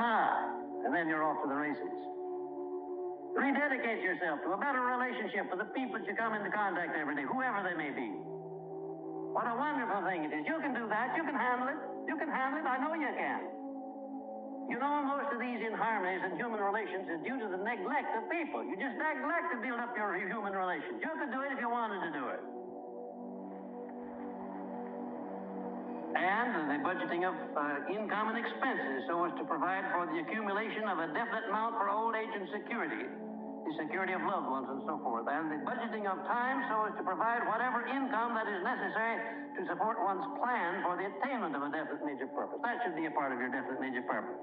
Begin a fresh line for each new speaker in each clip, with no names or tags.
high, and then you're off to the races. Rededicate yourself to a better relationship with the people that you come into contact every day, whoever they may be. What a wonderful thing it is. You can do that. You can handle it. You can handle it. I know you can. You know, most of these inharmonies in human relations is due to the neglect of people. You just neglect to build up your human relations. You could do it if you wanted to do it. And the budgeting of income and expenses so as to provide for the accumulation of a definite amount for old age and security, the security of loved ones and so forth. And the budgeting of time so as to provide whatever income that is necessary to support one's plan for the attainment of a definite major purpose. That should be a part of your definite major purpose.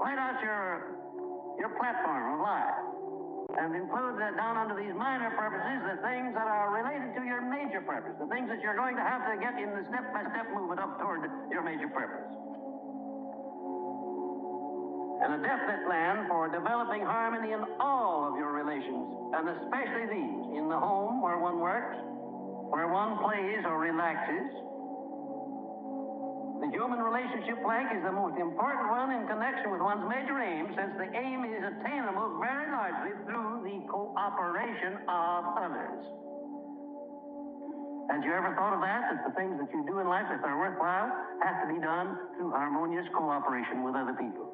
Write out your platform of life and include that down under these minor purposes the things that are related to your major purpose, the things that you're going to have to get in the step-by-step movement up toward your major purpose. And a definite plan for developing harmony in all of your relations, and especially these, in the home where one works, where one plays or relaxes. The human relationship plank is the most important one in connection with one's major aim, since the aim is attainable very largely through the cooperation of others. Have you ever thought of that? That the things that you do in life, if they're worthwhile, have to be done through harmonious cooperation with other people.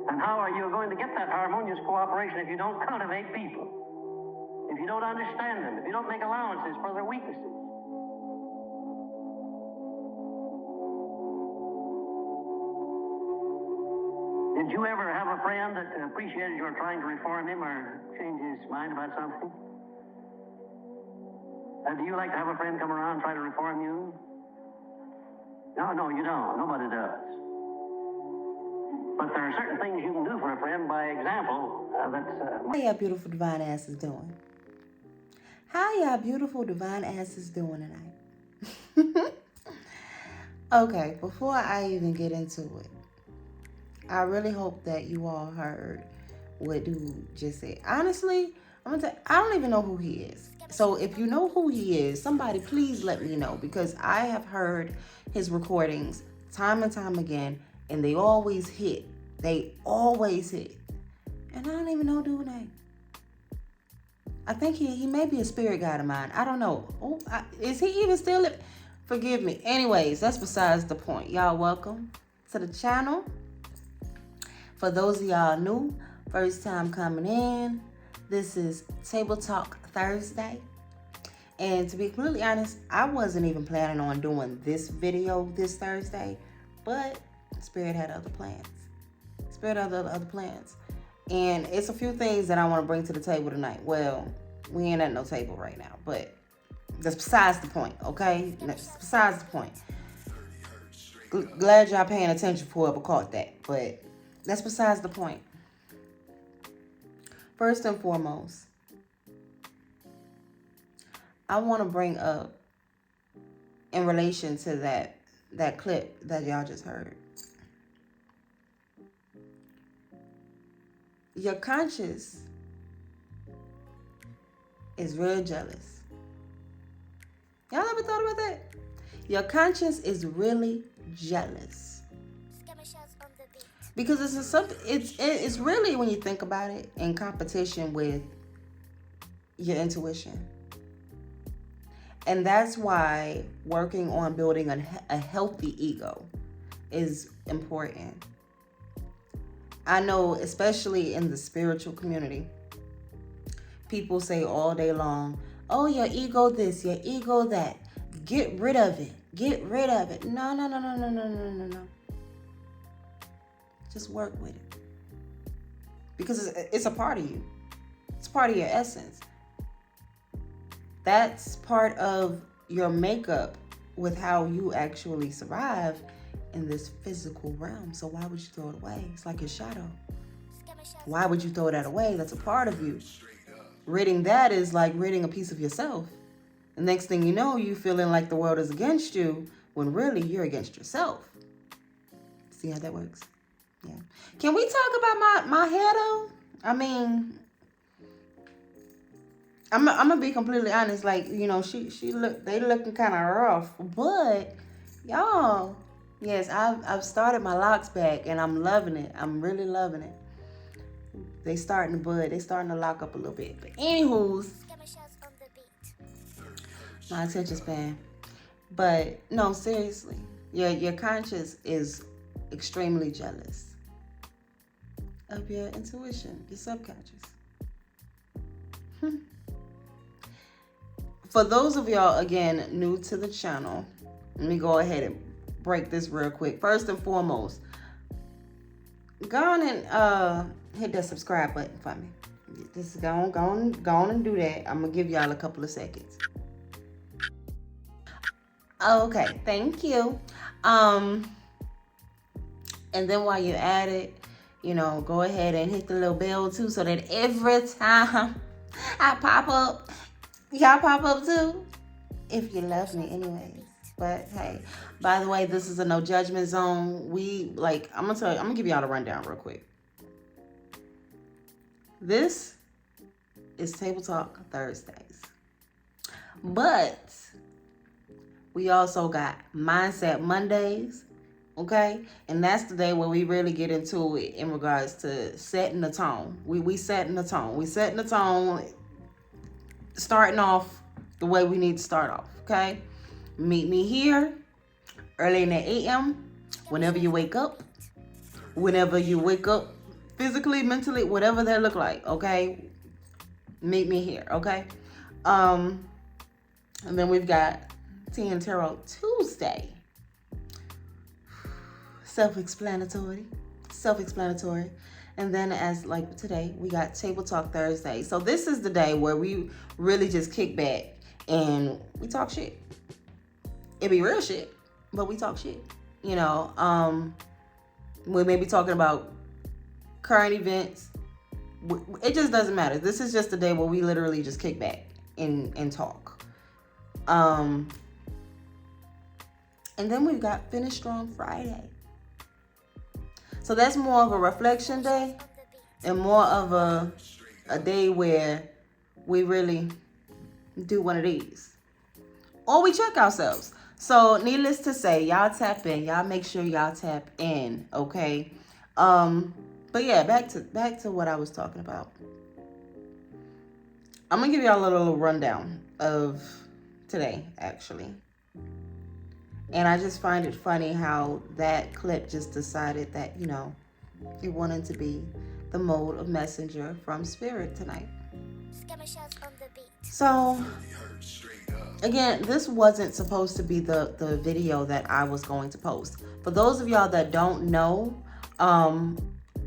And how are you going to get that harmonious cooperation if you don't cultivate people? If you don't understand them, if you don't make allowances for their weaknesses? Did you ever have a friend that appreciated you were trying to reform him or change his mind about something? Do you like to have a friend come around and try to reform you? No, you don't. Nobody does. But there are certain things you can do for a friend by example.
How y'all beautiful divine asses doing? How y'all beautiful divine asses doing tonight? Okay, before I even get into it, I really hope that you all heard what dude just said. Honestly, I don't even know who he is. So if you know who he is, somebody please let me know, because I have heard his recordings time and time again, and they always hit. They always hit. And I don't even know dude's name. I think he may be a spirit guide of mine. I don't know. Is he even still living? Forgive me. Anyways, that's besides the point. Y'all welcome to the channel. For those of y'all new, first time coming in, this is Table Talk Thursday. And to be completely honest, I wasn't even planning on doing this video this Thursday, but Spirit had other plans. Spirit had other plans. And it's a few things that I want to bring to the table tonight. Well, we ain't at no table right now, but that's besides the point, okay? That's besides the point. Glad y'all paying attention for whoever caught that, but that's besides the point. First and foremost, I want to bring up, in relation to that clip that y'all just heard, your conscience is real jealous. Y'all ever thought about that? Your conscience is really jealous. Because it's really, when you think about it, in competition with your intuition. And that's why working on building a healthy ego is important. I know, especially in the spiritual community, people say all day long, oh, your ego this, your ego that. Get rid of it. Get rid of it. No. Just work with it. Because it's a part of you. It's part of your essence. That's part of your makeup with how you actually survive in this physical realm. So why would you throw it away? It's like your shadow. Why would you throw that away? That's a part of you. Ridding that is like ridding a piece of yourself. The next thing you know, you feeling like the world is against you, when really you're against yourself. See how that works? Yeah. Can we talk about my hair though? I mean, I'm gonna be completely honest. Like, you know, they looking kind of rough, but y'all Yes, I've started my locks back and I'm loving it. I'm really loving it. They starting to bud. They starting to lock up a little bit. But anywho's, my attention span. But no, seriously, your conscience is extremely jealous of your intuition, your subconscious. For those of y'all, again, new to the channel, let me go ahead and break this real quick. First and foremost, go on and hit that subscribe button for me. Just go on and do that. I'm gonna give y'all a couple of seconds. Okay, thank you. And then while you're at it, go ahead and hit the little bell too, so that every time I pop up, y'all pop up too. If you love me anyways. But hey, by the way, this is a no judgment zone. I'm gonna give y'all the rundown real quick. This is Table Talk Thursdays. But we also got Mindset Mondays, okay? And that's the day where we really get into it in regards to setting the tone. We setting the tone. We setting the tone, starting off the way we need to start off, okay? Meet me here early in the AM, whenever you wake up physically, mentally, whatever that look like, okay? Meet me here, okay? And then we've got Tea and Tarot Tuesday. Self-explanatory. And then as like today, we got Table Talk Thursday. So this is the day where we really just kick back and we talk shit. It be real shit, but we talk shit. We may be talking about current events. It just doesn't matter. This is just a day where we literally just kick back and talk. And then we've got Finish Strong Friday. So that's more of a reflection day and more of a day where we really do one of these. Or we check ourselves. So needless to say, y'all tap in. Y'all make sure y'all tap in, okay? But yeah, back to what I was talking about. I'm gonna give y'all a little rundown of today, actually. And I just find it funny how that clip just decided that, it wanted to be the mode of messenger from Spirit tonight. So, again, this wasn't supposed to be the video that I was going to post. For those of y'all that don't know,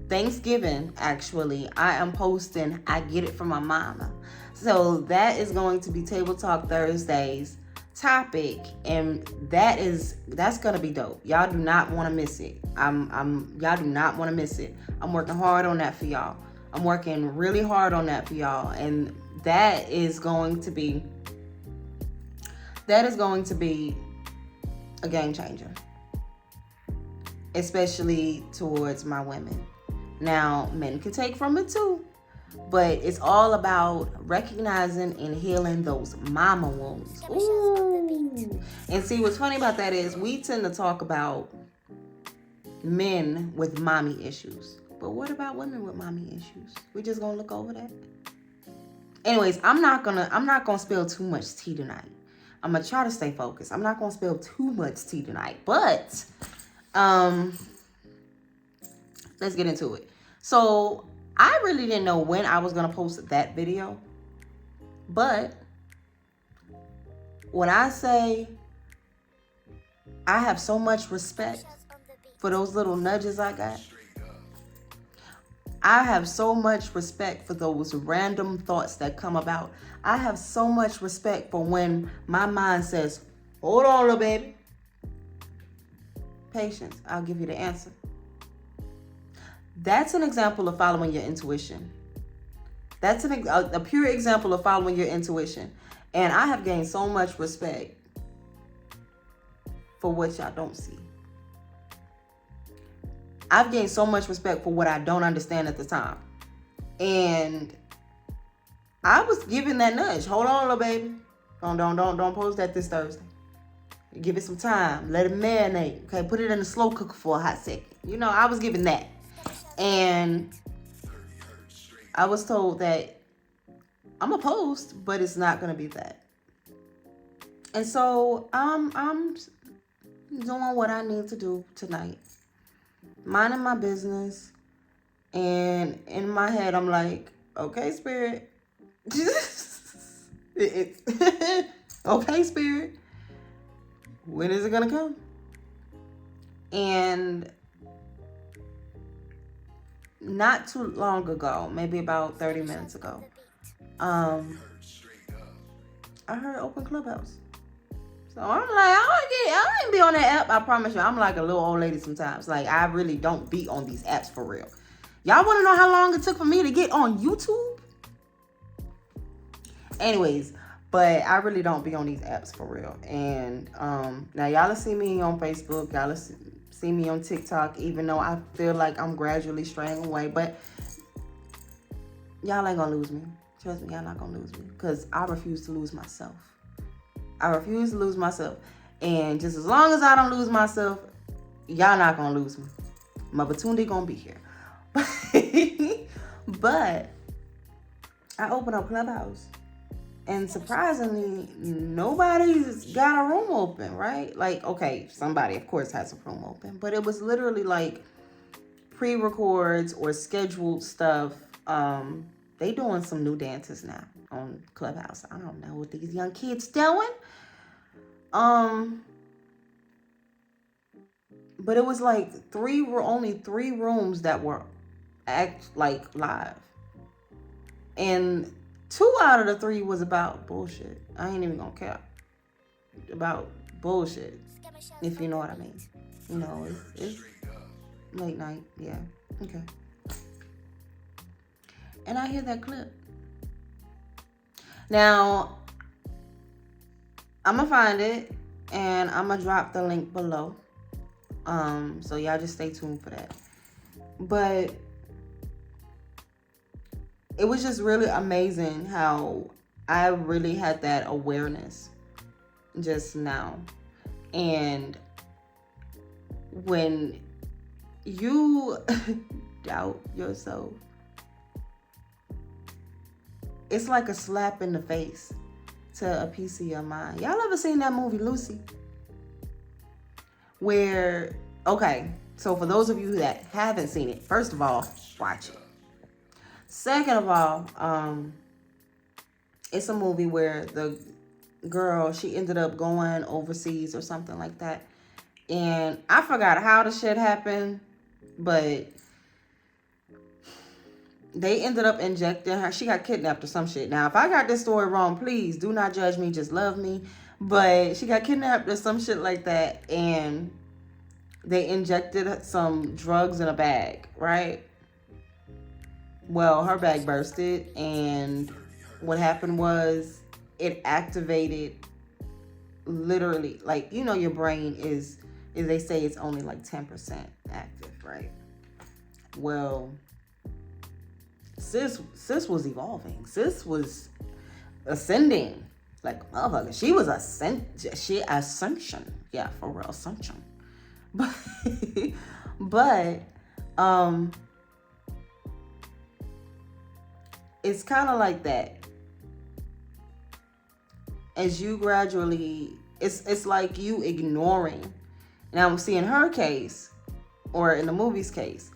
Thanksgiving, actually, I am posting I Get It From My Mama. So that is going to be Table Talk Thursdays topic, and that's gonna be dope. Y'all do not want to miss it. Y'all do not want to miss it. I'm working hard on that for y'all. I'm working really hard on that for y'all, and that is going to be a game changer, especially towards my women. Now, men can take from it too, but it's all about recognizing and healing those mama wounds. Ooh. And see, what's funny about that is we tend to talk about men with mommy issues. But what about women with mommy issues? We just gonna look over that? Anyways, I'm not gonna spill too much tea tonight. I'm gonna try to stay focused. I'm not gonna spill too much tea tonight. But let's get into it. So I really didn't know when I was going to post that video. But when I say I have so much respect for those little nudges I got, I have so much respect for those random thoughts that come about. I have so much respect for when my mind says, hold on, little baby. Patience, I'll give you the answer. That's an example of following your intuition. That's a pure example of following your intuition. And I have gained so much respect for what y'all don't see. I've gained so much respect for what I don't understand at the time. And I was given that nudge. Hold on, little baby. Don't post that this Thursday. Give it some time. Let it marinate. Okay, put it in the slow cooker for a hot second. You know, I was given that. And I was told that I'm a post, but it's not going to be that. And so I'm doing what I need to do tonight. Minding my business. And in my head, I'm like, okay, Spirit. Okay, Spirit. When is it going to come? And not too long ago, maybe about 30 minutes ago, I heard Open Clubhouse. So I'm like, I ain't be on that app. I promise you, I'm like a little old lady sometimes. Like, I really don't be on these apps for real. Y'all want to know how long it took for me to get on YouTube? Anyways, but I really don't be on these apps for real. And now y'all will see me on Facebook. Y'all will see me on TikTok, even though I feel like I'm gradually straying away. But y'all ain't gonna lose me. Trust me, y'all not gonna lose me. Because I refuse to lose myself. I refuse to lose myself. And just as long as I don't lose myself, y'all not gonna lose me. My opportunity gonna be here. But I opened up Clubhouse. And surprisingly, nobody's got a room open, right? Like, okay, somebody, of course, has a room open. But it was literally like pre-records or scheduled stuff. They doing some new dances now on Clubhouse. I don't know what these young kids doing. But it was like only three rooms that were live. And 2 out of the 3 was about bullshit. I ain't even gonna care. About bullshit. If you know what I mean. You know, it's late night. Yeah. Okay. And I hear that clip. Now, I'm gonna find it and I'm gonna drop the link below. So y'all just stay tuned for that. But it was just really amazing how I really had that awareness just now. And when you doubt yourself, it's like a slap in the face to a piece of your mind. Y'all ever seen that movie Lucy? Where, okay, so for those of you that haven't seen it, first of all, watch it. Second of all, it's a movie where the girl, she ended up going overseas or something like that. And I forgot how the shit happened, but they ended up injecting her. She got kidnapped or some shit. Now, if I got this story wrong, please do not judge me. Just love me. But she got kidnapped or some shit like that. And they injected some drugs in a bag, right? Well, her bag bursted. And what happened was it activated literally, like, you know, your brain is they say it's only like 10% active, right? Well, sis was evolving. Sis was ascending like motherfucker. She was ascension. Yeah, for real, ascension. But it's kind of like that. As you gradually, it's like you ignoring. Now, I'm seeing her case, or in the movie's case,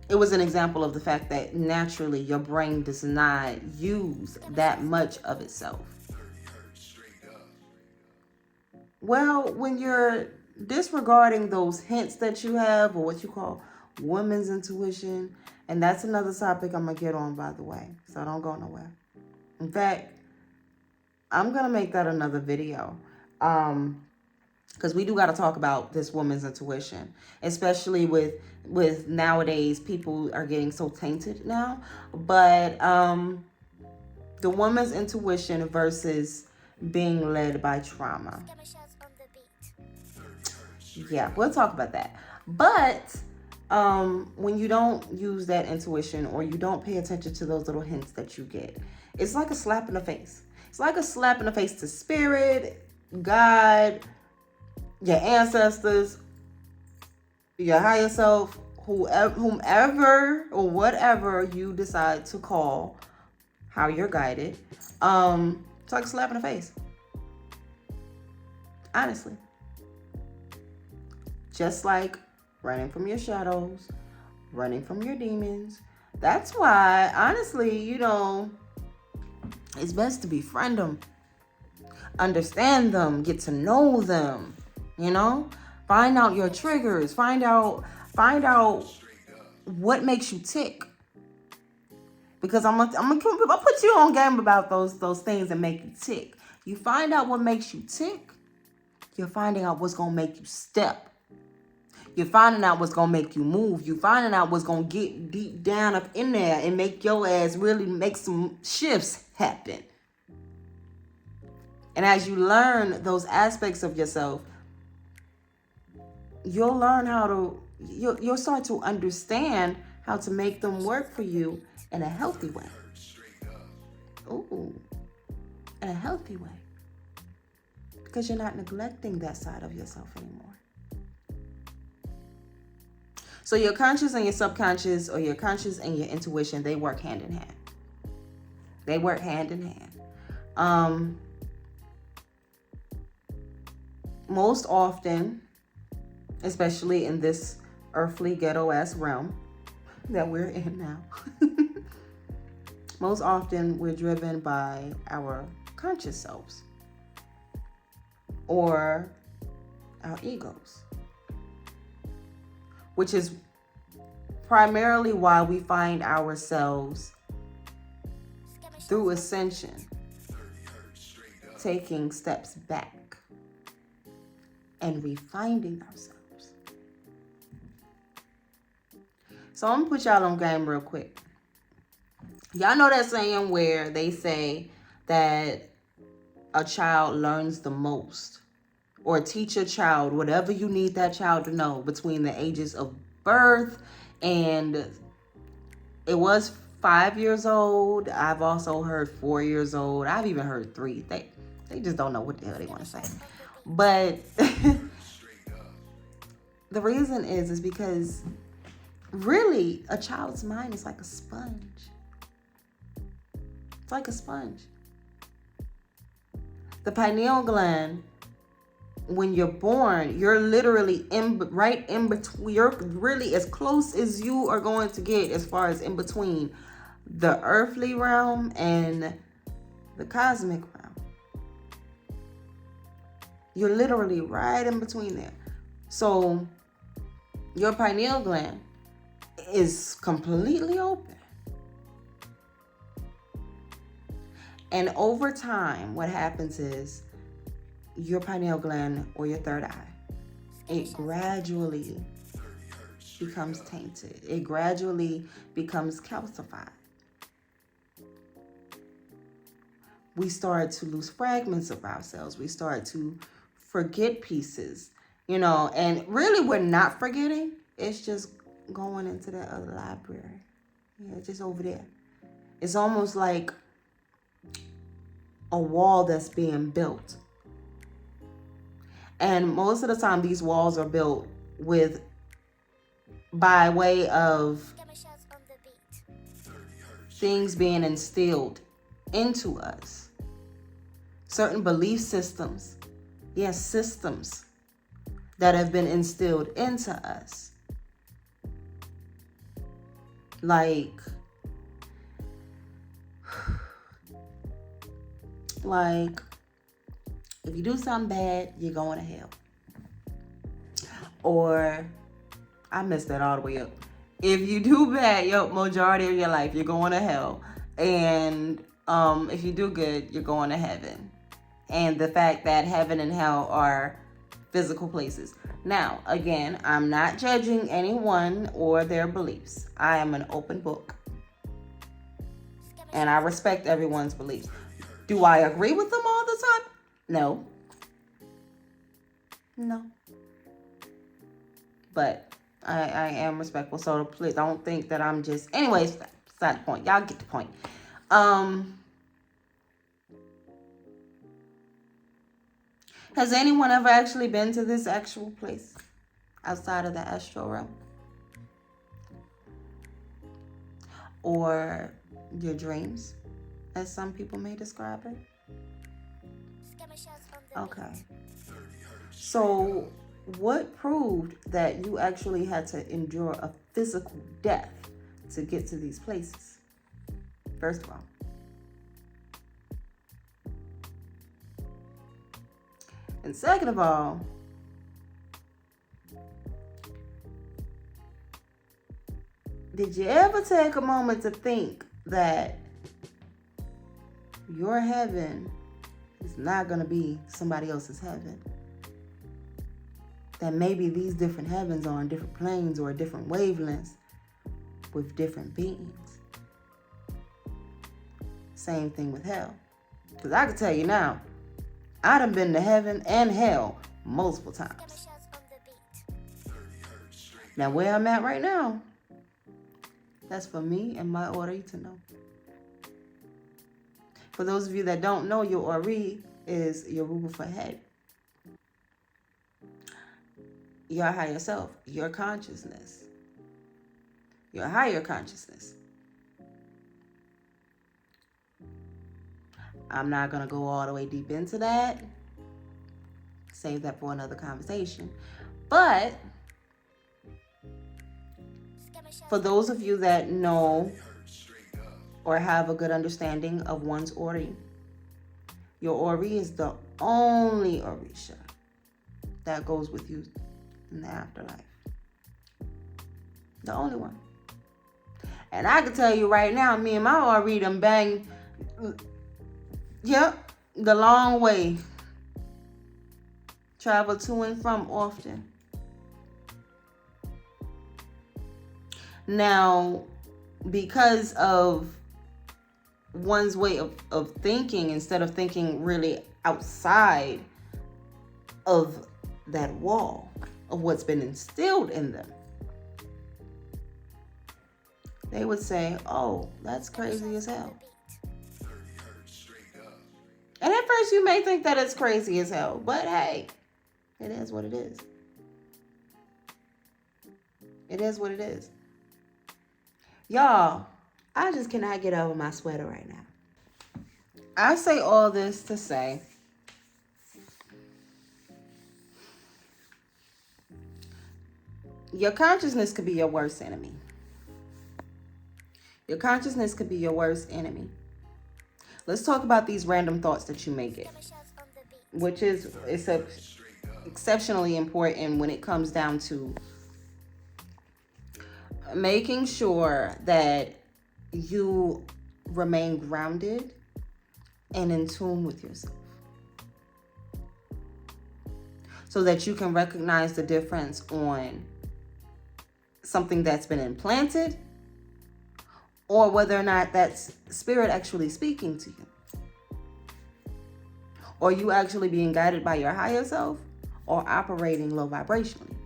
it was an example of the fact that naturally your brain does not use that much of itself. Well, when you're disregarding those hints that you have, or what you call woman's intuition, and that's another topic I'm going to get on, by the way, so don't go nowhere. In fact, I'm going to make that another video. Because we do got to talk about this woman's intuition, especially with nowadays, people are getting so tainted now. But the woman's intuition versus being led by trauma. Yeah, we'll talk about that. But when you don't use that intuition, or you don't pay attention to those little hints that you get, it's like a slap in the face. It's like a slap in the face to spirit. God, your ancestors, your higher self, whomever or whatever you decide to call how you're guided, it's like a slap in the face. Honestly. Just like running from your shadows, running from your demons. That's why, honestly, it's best to befriend them, understand them, get to know them, find out your triggers, find out what makes you tick. Because I'm gonna put you on game about those things that make you tick. You find out what makes you tick, you're finding out what's gonna make you step. You're finding out what's gonna make you move. You're finding out what's gonna get deep down up in there and make your ass really make some shifts happen. And as you learn those aspects of yourself, you'll learn you'll start to understand how to make them work for you in a healthy way. Ooh, in a healthy way. Because you're not neglecting that side of yourself anymore. So your conscious and your subconscious, or your conscious and your intuition, they work hand in hand. They work hand in hand. Most often, especially in this earthly ghetto-ass realm that we're in now, most often we're driven by our conscious selves or our egos, which is primarily why we find ourselves through ascension taking steps back and refinding ourselves. So I'm gonna put y'all on game real quick. Y'all know that saying where they say that a child learns the most, or teach a child whatever you need that child to know between the ages of birth and it was 5 years old. I've also heard 4 years old. I've even heard 3. They just don't know what the hell they want to say. But the reason is because really a child's mind is like a sponge. It's like a sponge. The pineal gland, when you're born, you're literally right in between. You're really as close as you are going to get as far as in between the earthly realm and the cosmic realm. You're literally right in between there. So your pineal gland is completely open. And over time, what happens is your pineal gland, or your third eye, it gradually becomes tainted. It gradually becomes calcified. We start to lose fragments of ourselves. We start to forget pieces, and really we're not forgetting. It's just going into that other library. Yeah, it's just over there. It's almost like a wall that's being built. And most of the time, these walls are built by way of things being instilled into us. Certain belief systems. Yes, systems that have been instilled into us. Like if you do something bad, you're going to hell. Or, I messed that all the way up. If you do bad, majority of your life, you're going to hell. And if you do good, you're going to heaven. And the fact that heaven and hell are physical places. Now, again, I'm not judging anyone or their beliefs. I am an open book. And I respect everyone's beliefs. Do I agree with them all the time? No. But I am respectful, so please don't think that I'm just... Anyways, that's not the point. Y'all get the point. Has anyone ever actually been to this actual place outside of the astral realm? Or your dreams, as some people may describe it? Okay. So, what proved that you actually had to endure a physical death to get to these places? First of all. And second of all, did you ever take a moment to think that your heaven is not going to be somebody else's heaven? That maybe these different heavens are on different planes or different wavelengths with different beings. Same thing with hell. Because I can tell you now, I done been to heaven and hell multiple times. Now where I'm at right now, that's for me and my Ori to know. For those of you that don't know, your Ori is Yoruba for head. Your higher self, your consciousness, your higher consciousness. I'm not going to go all the way deep into that. Save that for another conversation. But for those of you that know or have a good understanding of one's Ori, your Ori is the only Orisha that goes with you in the afterlife. The only one. And I can tell you right now, me and my Ori done banged, yep, the long way. Travel to and from often. Now, because of one's way of thinking, instead of thinking really outside of that wall of what's been instilled in them, they would say, oh, that's crazy as hell. And at first you may think that it's crazy as hell, but hey, it is what it is. It is what it is. Y'all, I just cannot get over my sweater right now. I say all this to say, your consciousness could be your worst enemy. Your consciousness could be your worst enemy. Let's talk about these random thoughts that you may get, which is exceptionally important when it comes down to making sure that you remain grounded and in tune with yourself, so that you can recognize the difference on something that's been implanted or whether or not that's spirit actually speaking to you, or you actually being guided by your higher self or operating low vibrationally.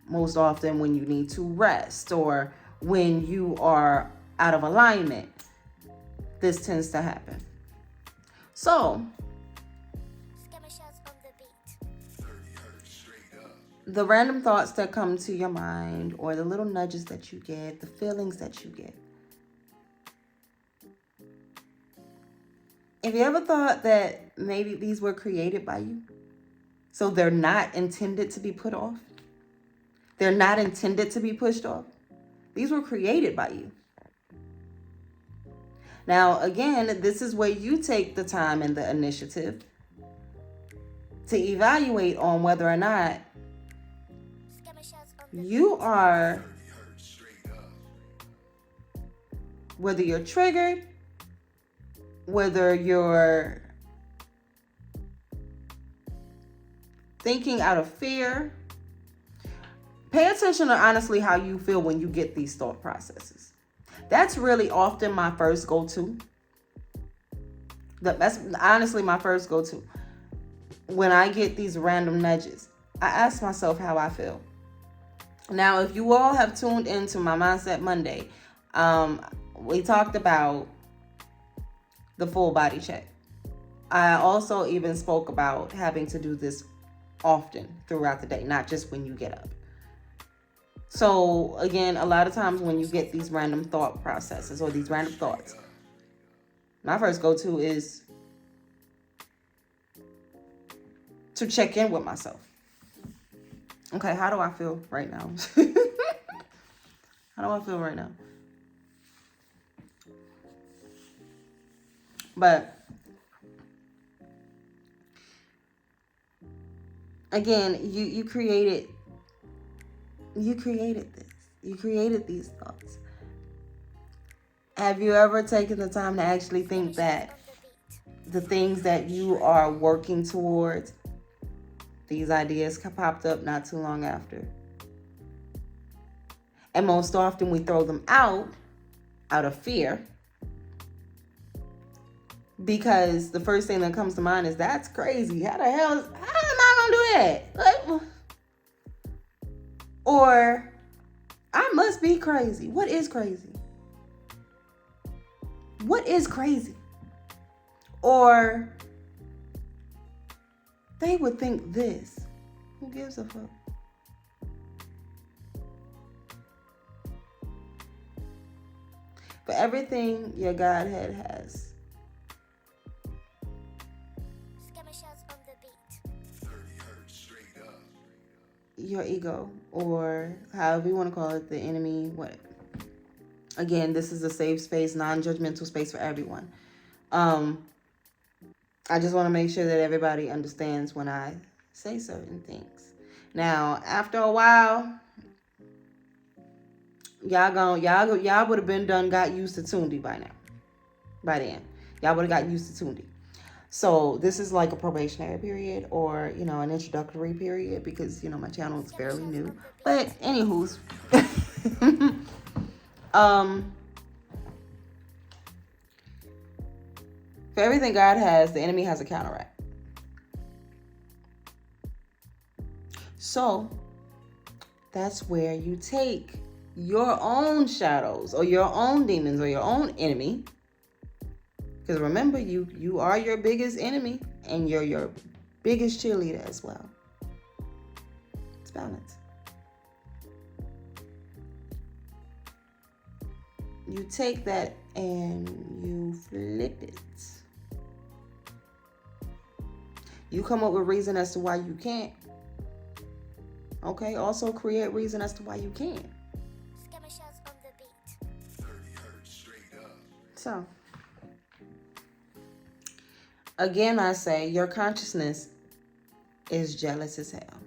Most often when you need to rest or when you are out of alignment, this tends to happen. So, the random thoughts that come to your mind, or the little nudges that you get, the feelings that you get. Have you ever thought that maybe these were created by you? So they're not intended to be put off? They're not intended to be pushed off? These were created by you. Now, again, this is where you take the time and the initiative to evaluate on whether or not you are, whether you're triggered, whether you're thinking out of fear. Pay attention to honestly how you feel when you get these thought processes. That's really often my first go-to. That's honestly my first go-to. When I get these random nudges, I ask myself how I feel. Now, if you all have tuned into my Mindset Monday, we talked about the full body check. I also even spoke about having to do this often throughout the day, not just when you get up. So again, a lot of times when you get these random thought processes or these random thoughts, my first go-to is to check in with myself. Okay, how do I feel right now? How do I feel right now? But again, you created this. You created these thoughts. Have you ever taken the time to actually think that the things that you are working towards, these ideas popped up not too long after? And most often we throw them out of fear, because the first thing that comes to mind is, that's crazy. How am I gonna do that? Or, I must be crazy. What is crazy? What is crazy? Or, they would think this. Who gives a fuck? For everything your Godhead has, your ego, or however you want to call it, the enemy, what? Again, this is a safe space, non-judgmental space for everyone. I just want to make sure that everybody understands when I say certain things. Now, after a while, y'all would have been got used to Tundi by now. By then, y'all would have got used to Tundi. So this is like a probationary period, or an introductory period, because my channel is fairly new. But anywho's, for everything God has, the enemy has a counteract. So that's where you take your own shadows or your own demons or your own enemy. Because remember, you are your biggest enemy, and you're your biggest cheerleader as well. It's balance. You take that and you flip it. You come up with reason as to why you can't. Okay, also create reason as to why you can. So, again, I say your consciousness is jealous as hell.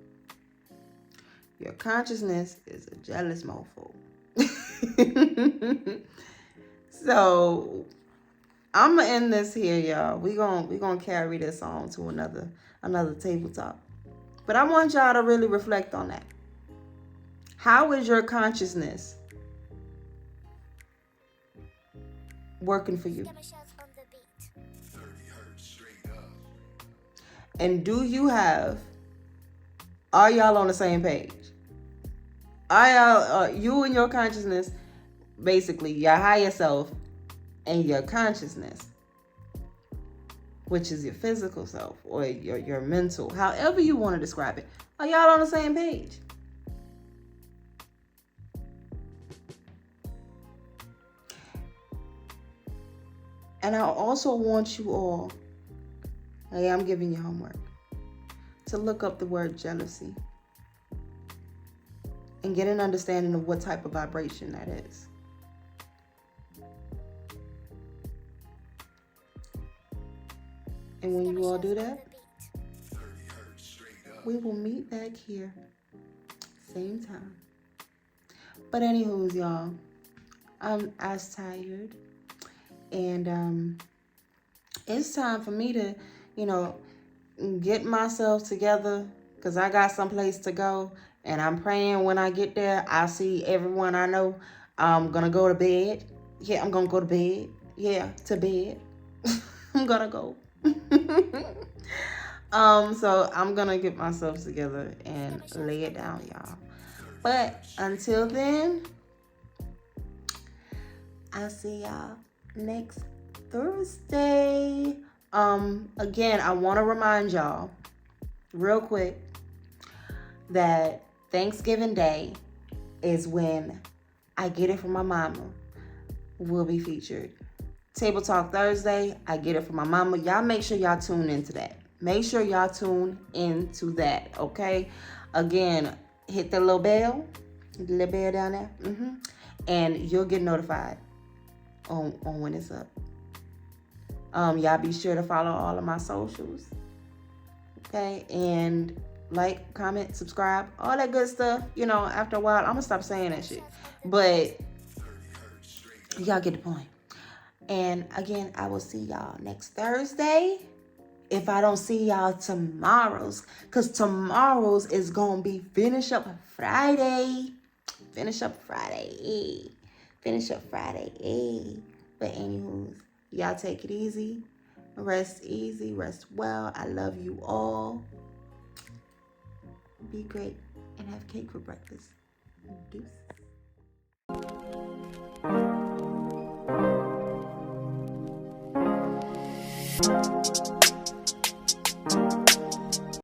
Your consciousness is a jealous mofo. So, I'm gonna end this here, y'all. We gonna carry this on to another tabletop. But I want y'all to really reflect on that. How is your consciousness working for you? And are y'all on the same page? Are you and your consciousness, basically your higher self and your consciousness, which is your physical self or your mental, however you want to describe it, are y'all on the same page? And I also want you all, I'm giving you homework, to look up the word jealousy and get an understanding of what type of vibration that is. And when you all do that, we will meet back here, same time. But anywho's, y'all, I'm as tired, and it's time for me to, get myself together, because I got someplace to go, and I'm praying when I get there, I see everyone I know. I'm gonna go to bed. Yeah, I'm gonna go to bed. Yeah, to bed. I'm gonna go. So I'm gonna get myself together and lay it down, y'all. But until then, I'll see y'all next Thursday. Again, I want to remind y'all real quick that Thanksgiving Day is when I Get It From My Mama will be featured. Table Talk Thursday, I Get It From My Mama. Y'all make sure y'all tune into that. Make sure y'all tune into that, okay? Again, hit the little bell. The little bell down there. And you'll get notified on when it's up. Y'all be sure to follow all of my socials. Okay? And like, comment, subscribe, all that good stuff. You know, after a while, I'm gonna stop saying that shit. But y'all get the point. And again, I will see y'all next Thursday. If I don't see y'all tomorrow's, because tomorrow's is gonna be Finish Up Friday. Finish Up Friday. Finish Up Friday. But anywho, y'all take it easy. Rest easy. Rest well. I love you all. Be great and have cake for breakfast. Deuces.